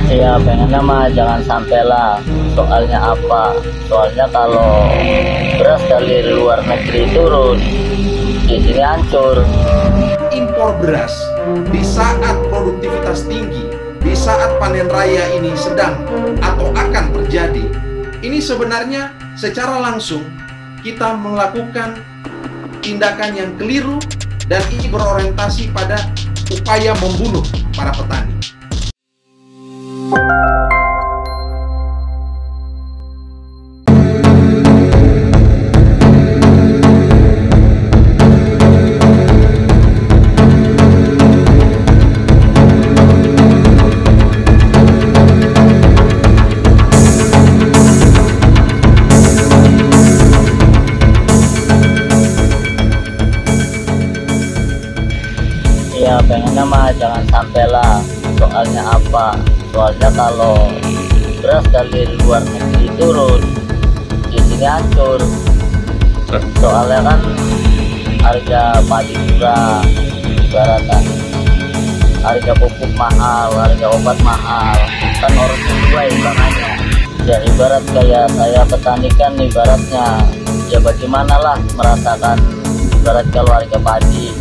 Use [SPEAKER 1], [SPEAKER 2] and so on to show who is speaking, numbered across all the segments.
[SPEAKER 1] Iya, pengennya mah jangan sampai lah. Soalnya apa? Soalnya kalau beras dari luar negeri turun, di sini hancur.
[SPEAKER 2] Impor beras di saat produktivitas tinggi, di saat panen raya ini sedang atau akan terjadi, ini sebenarnya secara langsung kita melakukan tindakan yang keliru dan ini berorientasi pada upaya membunuh para petani.
[SPEAKER 1] Ya pengennya mah jangan sampai lah. Soalnya apa? Soalnya kalau beras dari luar negeri turun, di sini hancur. Soalnya kan harga padi murah, ibaratkan harga pupuk mahal, harga obat mahal, kan harus sesuai makanya. Ya ibarat kayak saya petani kan ibaratnya, ya bagaimanalah merasakan ibarat kalau harga padi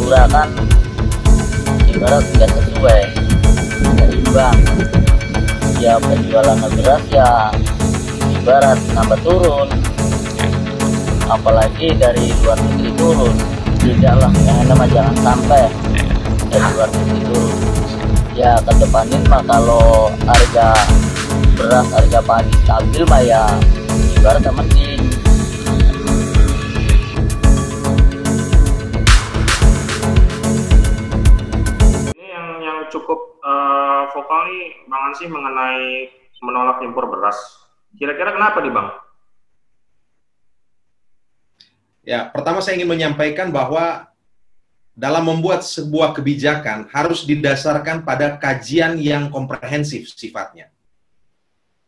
[SPEAKER 1] murah kan ibarat nggak sesuai, nggak imbang. Ya penjualan beras ya ibarat nambah turun, apalagi dari luar negeri turun. Tidaklah, yang nama jangan sampai dari luar negeri turun. Ya kedepanin mah kalau harga beras, harga padi stabil mah ya ibarat mending.
[SPEAKER 3] Yang cukup vokal nih Bang Ansih mengenai menolak impor beras. Kira-kira kenapa nih Bang?
[SPEAKER 2] Ya, pertama saya ingin menyampaikan bahwa dalam membuat sebuah kebijakan harus didasarkan pada kajian yang komprehensif sifatnya.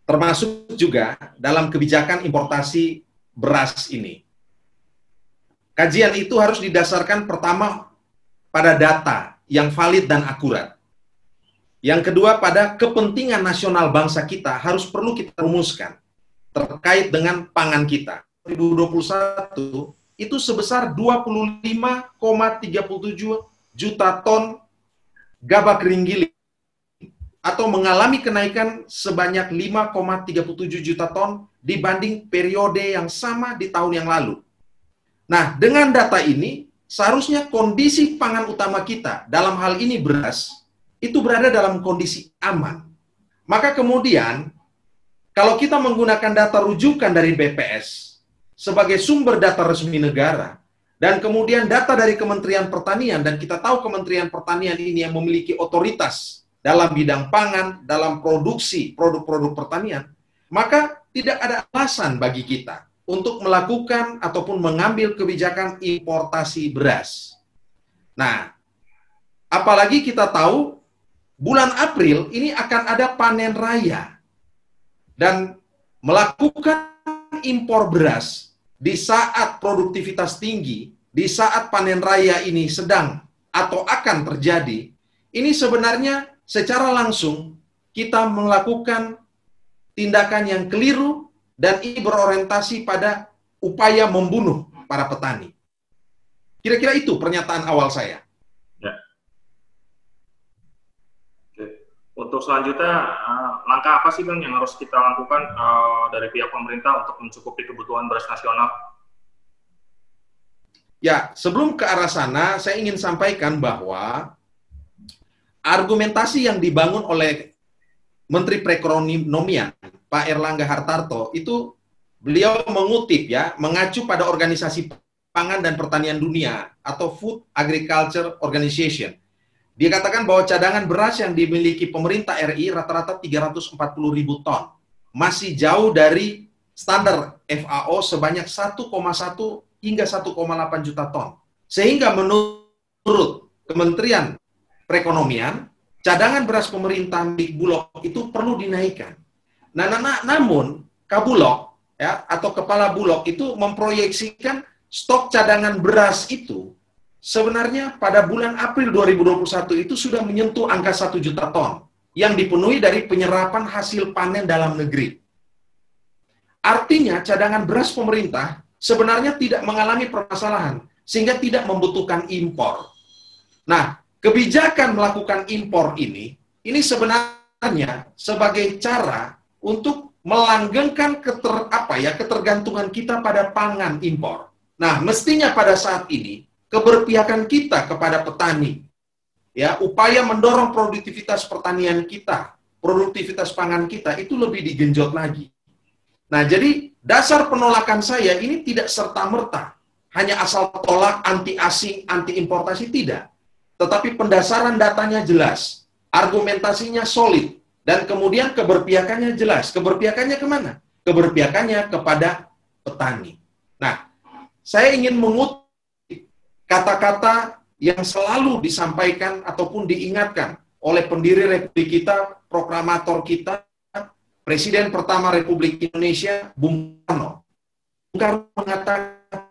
[SPEAKER 2] Termasuk juga dalam kebijakan importasi beras ini. Kajian itu harus didasarkan pertama pada data yang valid dan akurat. Yang kedua, pada kepentingan nasional bangsa kita perlu kita rumuskan terkait dengan pangan kita. 2021 itu sebesar 25,37 juta ton gabah kering giling atau mengalami kenaikan sebanyak 5,37 juta ton dibanding periode yang sama di tahun yang lalu. Nah, dengan data ini seharusnya kondisi pangan utama kita, dalam hal ini beras, itu berada dalam kondisi aman. Maka kemudian, kalau kita menggunakan data rujukan dari BPS sebagai sumber data resmi negara, dan kemudian data dari Kementerian Pertanian, dan kita tahu Kementerian Pertanian ini yang memiliki otoritas dalam bidang pangan, dalam produksi produk-produk pertanian, maka tidak ada alasan bagi kita untuk melakukan ataupun mengambil kebijakan importasi beras. Nah, apalagi kita tahu bulan April ini akan ada panen raya. Dan melakukan impor beras di saat produktivitas tinggi, di saat panen raya ini sedang atau akan terjadi, ini sebenarnya secara langsung kita melakukan tindakan yang keliru dan ini berorientasi pada upaya membunuh para petani. Kira-kira itu pernyataan awal saya.
[SPEAKER 3] Ya. Oke. Untuk selanjutnya, langkah apa sih Bang yang harus kita lakukan dari pihak pemerintah untuk mencukupi kebutuhan beras nasional?
[SPEAKER 2] Ya, sebelum ke arah sana, saya ingin sampaikan bahwa argumentasi yang dibangun oleh Menteri Perekonomian, Pak Erlangga Hartarto, itu beliau mengutip ya, mengacu pada Organisasi Pangan dan Pertanian Dunia atau Food Agriculture Organization. Dia katakan bahwa cadangan beras yang dimiliki pemerintah RI rata-rata 340.000 ton. Masih jauh dari standar FAO sebanyak 1,1 hingga 1,8 juta ton. Sehingga menurut Kementerian Perekonomian, cadangan beras pemerintah milik Bulog itu perlu dinaikkan. Namun Kabulog ya, atau Kepala Bulog itu memproyeksikan stok cadangan beras itu sebenarnya pada bulan April 2021 itu sudah menyentuh angka 1 juta ton yang dipenuhi dari penyerapan hasil panen dalam negeri. Artinya cadangan beras pemerintah sebenarnya tidak mengalami permasalahan, sehingga tidak membutuhkan impor. Nah, kebijakan melakukan impor ini sebenarnya sebagai cara untuk melanggengkan ketergantungan kita pada pangan impor. Nah, mestinya pada saat ini keberpihakan kita kepada petani, ya, upaya mendorong produktivitas pertanian kita, produktivitas pangan kita itu lebih digenjot lagi. Nah, jadi dasar penolakan saya ini tidak serta-merta hanya asal tolak anti asing, anti importasi, tidak. Tetapi pendasaran datanya jelas, argumentasinya solid, dan kemudian keberpihakannya jelas. Keberpihakannya kemana? Keberpihakannya kepada petani. Nah, saya ingin mengutip kata-kata yang selalu disampaikan ataupun diingatkan oleh pendiri Republik kita, proklamator kita, Presiden pertama Republik Indonesia, Bung Karno. Bung Karno mengatakan,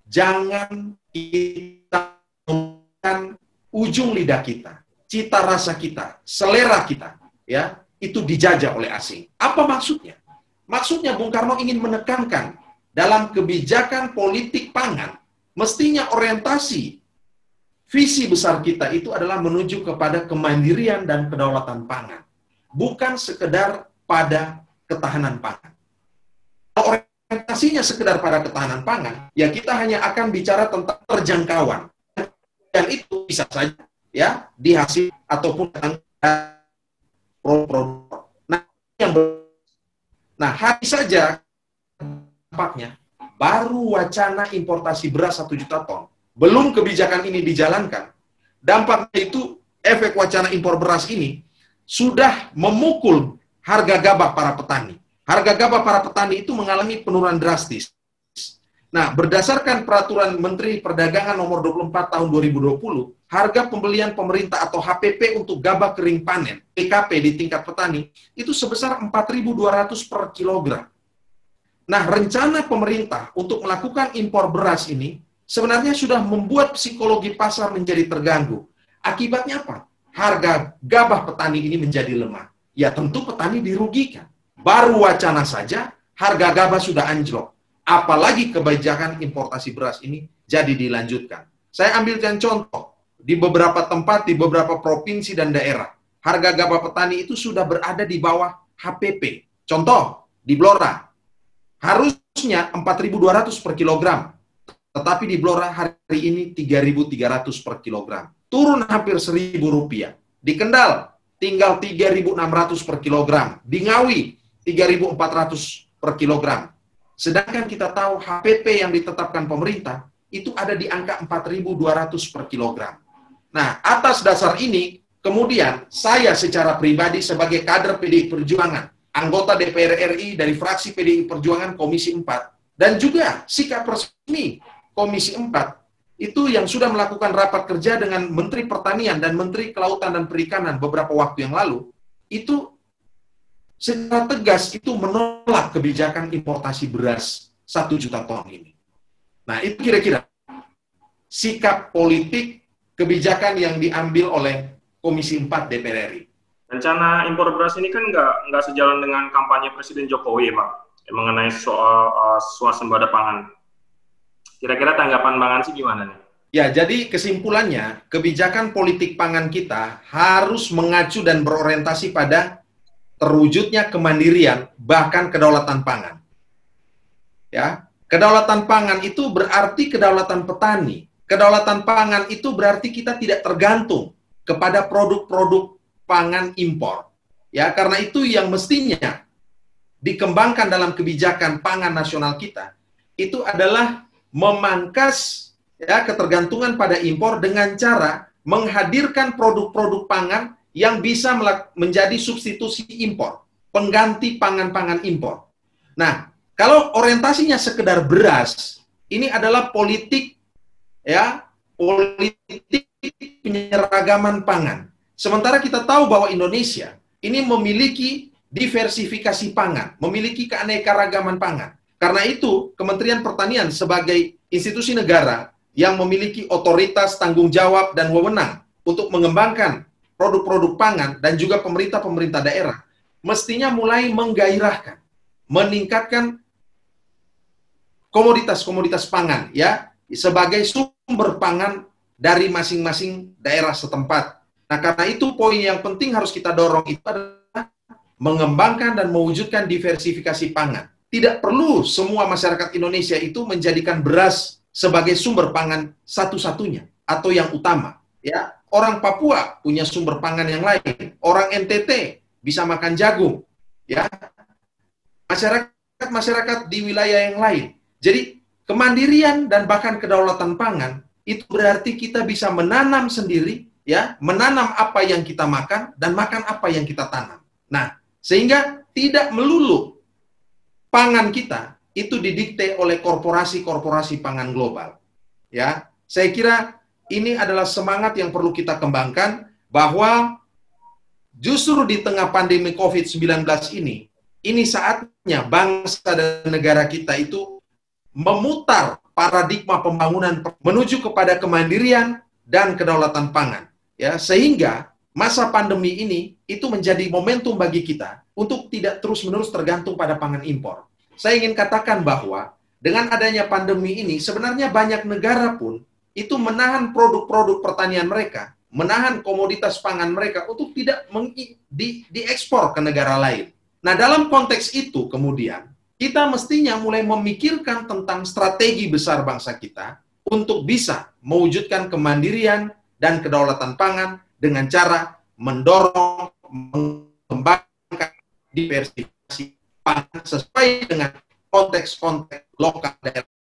[SPEAKER 2] jangan kita menggunakan ujung lidah kita, cita rasa kita, selera kita, ya, itu dijajah oleh asing. Apa maksudnya? Maksudnya Bung Karno ingin menekankan dalam kebijakan politik pangan, mestinya orientasi visi besar kita itu adalah menuju kepada kemandirian dan kedaulatan pangan, bukan sekedar pada ketahanan pangan. Kalau orientasinya sekedar pada ketahanan pangan, ya kita hanya akan bicara tentang terjangkauan. Dan itu bisa saja ya dihasil ataupun produk. Nah, hari saja dampaknya baru wacana importasi beras 1 juta ton. Belum kebijakan ini dijalankan. Dampaknya itu efek wacana impor beras ini sudah memukul harga gabah para petani. Harga gabah para petani itu mengalami penurunan drastis. Nah, berdasarkan peraturan Menteri Perdagangan nomor 24 tahun 2020, harga pembelian pemerintah atau HPP untuk gabah kering panen, PKP di tingkat petani, itu sebesar 4.200 per kilogram. Nah, rencana pemerintah untuk melakukan impor beras ini sebenarnya sudah membuat psikologi pasar menjadi terganggu. Akibatnya apa? Harga gabah petani ini menjadi lemah. Ya tentu petani dirugikan. Baru wacana saja, harga gabah sudah anjlok. Apalagi kebijakan importasi beras ini jadi dilanjutkan. Saya ambilkan contoh, di beberapa tempat, di beberapa provinsi dan daerah, harga gabah petani itu sudah berada di bawah HPP. Contoh, di Blora, harusnya 4.200 per kilogram, tetapi di Blora hari ini 3.300 per kilogram. Turun hampir Rp1.000. Di Kendal, tinggal 3.600 per kilogram. Di Ngawi, 3.400 per kilogram. Sedangkan kita tahu HPP yang ditetapkan pemerintah itu ada di angka 4.200 per kilogram. Nah, atas dasar ini, kemudian saya secara pribadi sebagai kader PDI Perjuangan, anggota DPR RI dari fraksi PDI Perjuangan Komisi 4, dan juga sikap resmi Komisi 4, itu yang sudah melakukan rapat kerja dengan Menteri Pertanian dan Menteri Kelautan dan Perikanan beberapa waktu yang lalu, itu secara tegas itu menolak kebijakan importasi beras 1 juta ton ini. Nah, itu kira-kira sikap politik kebijakan yang diambil oleh Komisi 4 DPR RI.
[SPEAKER 3] Rencana impor beras ini kan nggak sejalan dengan kampanye Presiden Jokowi, Pak, mengenai soal swasembada pangan. Kira-kira tanggapan Bang Ansy gimana nih?
[SPEAKER 2] Ya, jadi kesimpulannya, kebijakan politik pangan kita harus mengacu dan berorientasi pada terwujudnya kemandirian, bahkan kedaulatan pangan. Ya, kedaulatan pangan itu berarti kedaulatan petani. Kedaulatan pangan itu berarti kita tidak tergantung kepada produk-produk pangan impor. Ya, karena itu yang mestinya dikembangkan dalam kebijakan pangan nasional kita, itu adalah memangkas ya ketergantungan pada impor dengan cara menghadirkan produk-produk pangan yang bisa menjadi substitusi impor, pengganti pangan-pangan impor. Nah, kalau orientasinya sekedar beras, ini adalah politik ya, politik penyeragaman pangan. Sementara kita tahu bahwa Indonesia ini memiliki diversifikasi pangan, memiliki keanekaragaman pangan. Karena itu, Kementerian Pertanian sebagai institusi negara yang memiliki otoritas, tanggung jawab, dan wewenang untuk mengembangkan produk-produk pangan dan juga pemerintah-pemerintah daerah mestinya mulai menggairahkan, meningkatkan komoditas-komoditas pangan ya sebagai sumber pangan dari masing-masing daerah setempat. Nah, karena itu poin yang penting harus kita dorong itu adalah mengembangkan dan mewujudkan diversifikasi pangan. Tidak perlu semua masyarakat Indonesia itu menjadikan beras sebagai sumber pangan satu-satunya atau yang utama. Ya, orang Papua punya sumber pangan yang lain. Orang NTT bisa makan jagung. Ya, masyarakat di wilayah yang lain. Jadi kemandirian dan bahkan kedaulatan pangan itu berarti kita bisa menanam sendiri, ya, menanam apa yang kita makan dan makan apa yang kita tanam. Nah, sehingga tidak melulu pangan kita itu didikte oleh korporasi-korporasi pangan global. Ya, saya kira ini adalah semangat yang perlu kita kembangkan bahwa justru di tengah pandemi COVID-19 ini saatnya bangsa dan negara kita itu memutar paradigma pembangunan menuju kepada kemandirian dan kedaulatan pangan. Ya, sehingga masa pandemi ini itu menjadi momentum bagi kita untuk tidak terus-menerus tergantung pada pangan impor. Saya ingin katakan bahwa dengan adanya pandemi ini, sebenarnya banyak negara pun itu menahan produk-produk pertanian mereka, menahan komoditas pangan mereka untuk tidak diekspor ke negara lain. Nah, dalam konteks itu kemudian, kita mestinya mulai memikirkan tentang strategi besar bangsa kita untuk bisa mewujudkan kemandirian dan kedaulatan pangan dengan cara mendorong, mengembangkan diversifikasi pangan sesuai dengan konteks-konteks lokal daerah